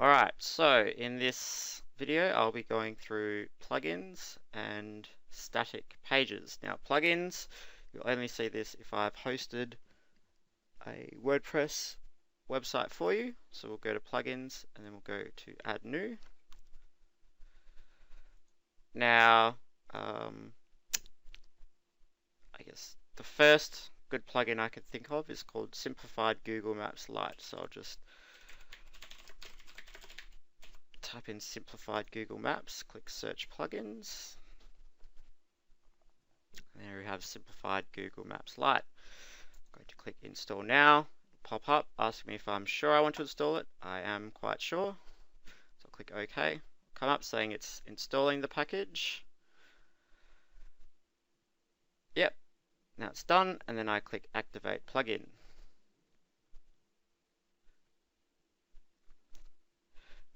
Alright, so in this video I'll be going through plugins and static pages. Now plugins, you'll only see this if I've hosted a WordPress website for you. So we'll go to plugins and then we'll go to add new. Now, I guess the first good plugin I can think of is called Simplified Google Maps Lite. So I'll just type in Simplified Google Maps, click Search Plugins. And there we have Simplified Google Maps Lite. I'm going to click Install Now. Pop up, asking me if I'm sure I want to install it. I am quite sure. So I'll click OK. Come up saying it's installing the package. Yep, now it's done, and then I click Activate Plugin.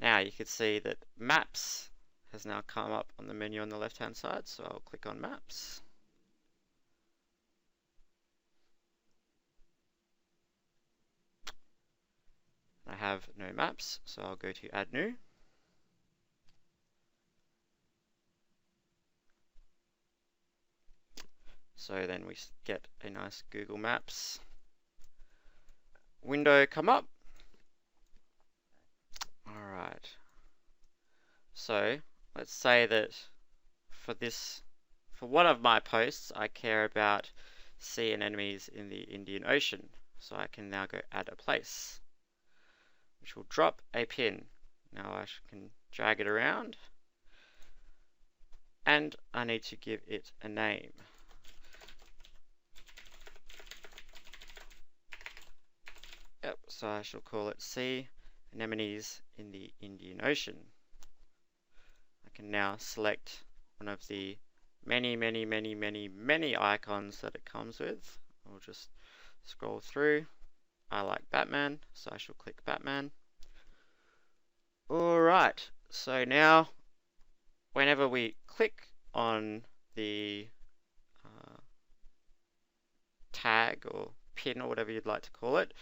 Now you can see that Maps has now come up on the menu on the left hand side, so I'll click on Maps. I have no maps, so I'll go to Add New. So then we get a nice Google Maps window come up. Alright, so let's say that for one of my posts I care about sea anemones in the Indian Ocean. So I can now go add a place, which will drop a pin. Now I can drag it around, and I need to give it a name. Yep, so I shall call it Sea Anemones in the Indian Ocean. I can now select one of the many icons that it comes with. I'll just scroll through. I like Batman, so I shall click Batman. Alright, so now whenever we click on the tag or pin or whatever you'd like to call it,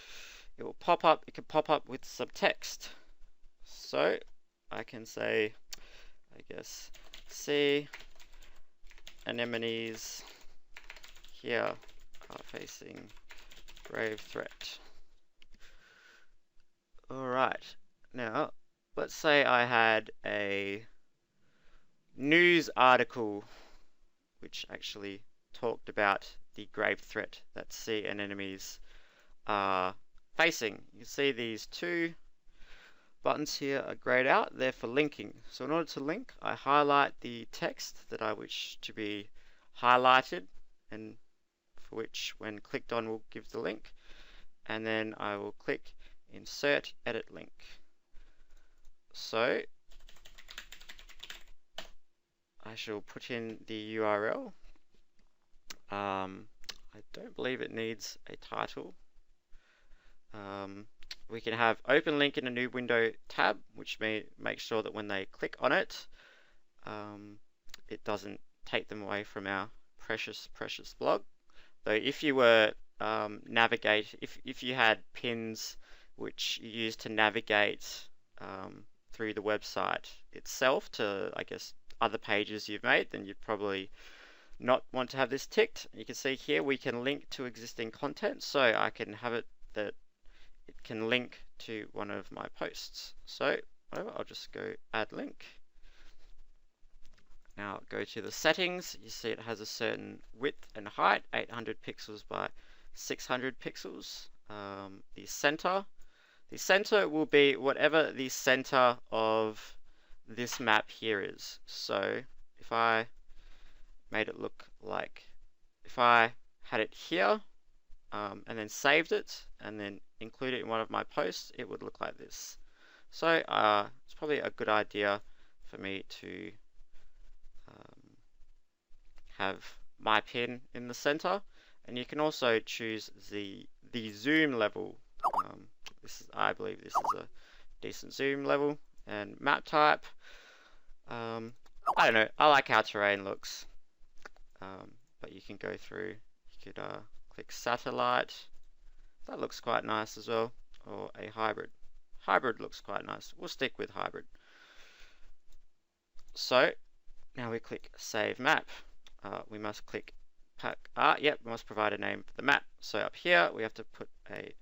it will pop up. It can pop up with some text. So I can say, I guess, sea anemones here are facing grave threat. Alright, now let's say I had a news article which actually talked about the grave threat that sea anemones are facing. You can see these two buttons here are grayed out. They're for linking. So in order to link, I highlight the text that I wish to be highlighted, and for which when clicked on will give the link, and then I will click Insert Edit Link. So I shall put in the URL. I don't believe it needs a title. We can have open link in a new window tab, which may make sure that when they click on it, it doesn't take them away from our precious blog. Though if you were if you had pins which you use to navigate through the website itself to, I guess, other pages you've made, then you'd probably not want to have this ticked. You can see here we can link to existing content, so I can have it that it can link to one of my posts. So I'll just go add link. Now go to the settings. You see it has a certain width and height, 800 pixels by 600 pixels. The center will be whatever the center of this map here is. So if I made it look like, if I had it here and then saved it and then include it in one of my posts, it would look like this. So it's probably a good idea for me to have my pin in the center, and you can also choose the zoom level. I believe this is a decent zoom level, and map type. I don't know. I like how terrain looks, but you can go through. You could click satellite. That looks quite nice as well, or a hybrid. hybrid looks quite nice. We'll stick with hybrid. So now we click Save Map. We must click pack art. Yep, we must provide a name for the map. So up here we have to put a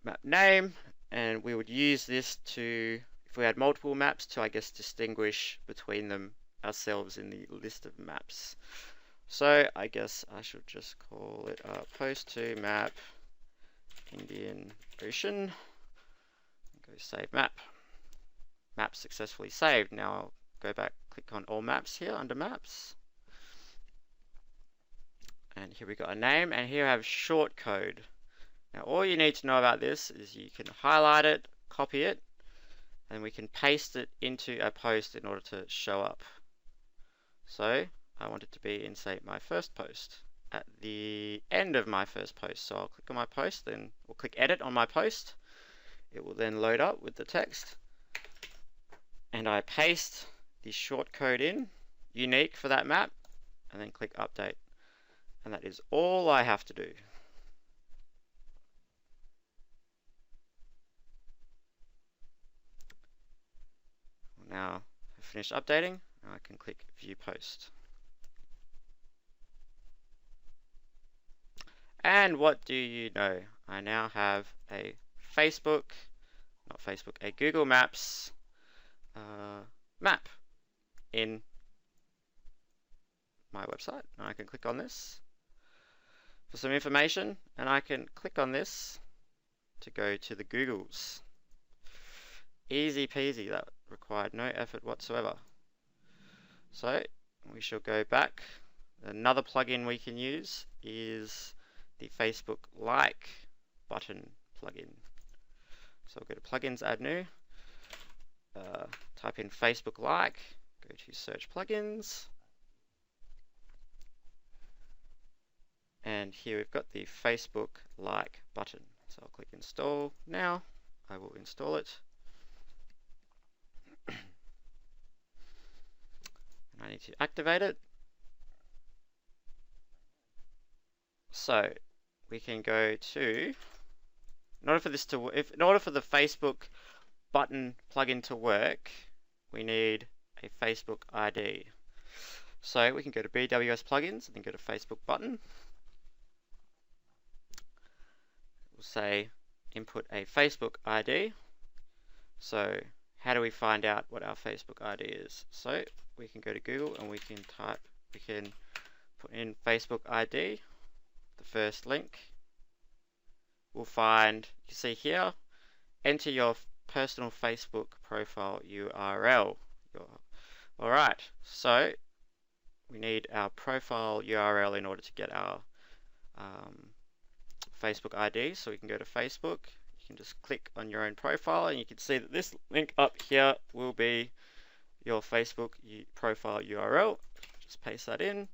map name, and we would use this to, if we had multiple maps, to I guess distinguish between them ourselves in the list of maps. So I guess I should just call it post to map Indian Ocean. Go save map. Map successfully saved. Now I'll go back, click on all maps here under maps. And here we got a name, and here I have short code. Now all you need to know about this is you can highlight it, copy it, and we can paste it into a post in order to show up. So I want it to be in, say, my first post, at the end of my first post. So I'll click on my post, then we'll click edit on my post. It will then load up with the text, and I paste the short code in, unique for that map, and then click update. And that is all I have to do. Now I've finished updating, and I can click view post. And what do you know? I now have a a Google Maps map in my website. And I can click on this for some information, and I can click on this to go to the Googles. Easy peasy, that required no effort whatsoever. So we shall go back. Another plugin we can use is the Facebook Like button plugin. So we'll go to plugins, add new, type in Facebook Like, go to search plugins, and here we've got the Facebook Like button. So I'll click install now. I will install it. And I need to activate it. So we can go to, in order for the Facebook button plugin to work, we need a Facebook ID. So we can go to BWS plugins and then go to Facebook button. We'll say input a Facebook ID. So how do we find out what our Facebook ID is? So we can go to Google and we can put in Facebook ID, the first link. We'll find, you see here, enter your personal Facebook profile URL. Alright, so we need our profile URL in order to get our Facebook ID. So we can go to Facebook. You can just click on your own profile, and you can see that this link up here will be your Facebook profile URL. Just paste that in,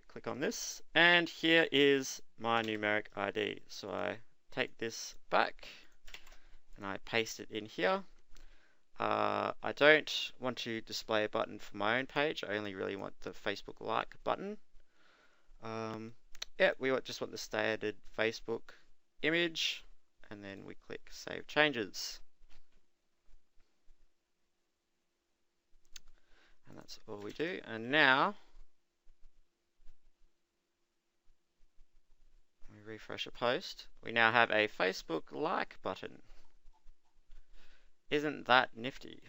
click on this, and here is my numeric ID. So I take this back and I paste it in here. I don't want to display a button for my own page. I only really want the Facebook Like button. Yeah, we just want the standard Facebook image, and then we click Save Changes. And that's all we do. And now we refresh a post. We now have a Facebook Like button. Isn't that nifty?